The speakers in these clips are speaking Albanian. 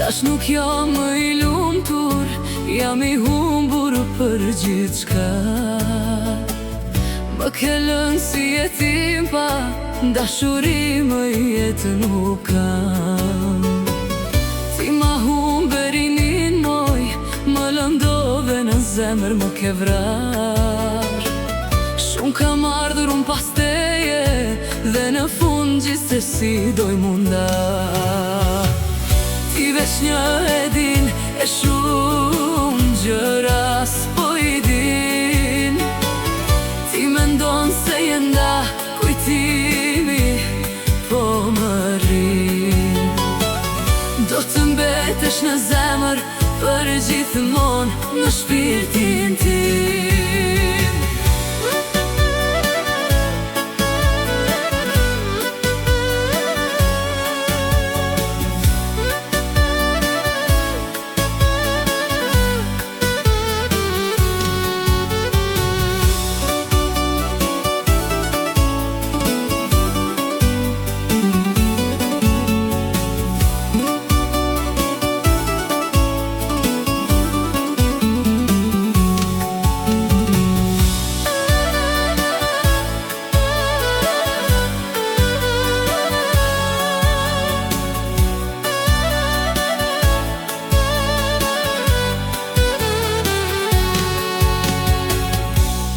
Tash nuk jam më i lumtur, jam i humbur për gjithçka. Më ke lënë si jetim pa dashuri, më jetë nuk kam. Ti ma humberinin moj, më lëndove në zemër, më ke vrar. Shumë kam ardhur unë pas teje, dhe në fund gjithsesi doj munda. Ti veç një e din, e shumë gjëra s'po i din. Ti mendon se jenda kujtimi, po më rrin. Do të mbetesh në zemër për gjithmon, në shpirtin tim.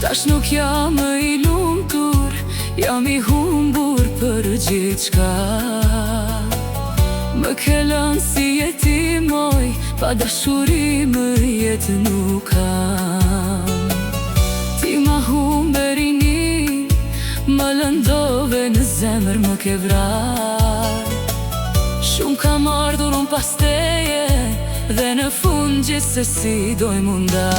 Tash nuk jam më i lumtur, jam i humbur për gjithçka. Më ke lënë si jetim moj, pa dashuri më jetë nuk kam. Ti ma humberini, më lëndove në zemër, më ke vrar. Shumë kam ardhur unë pas teje, dhe në fund gjithsesi doj munda.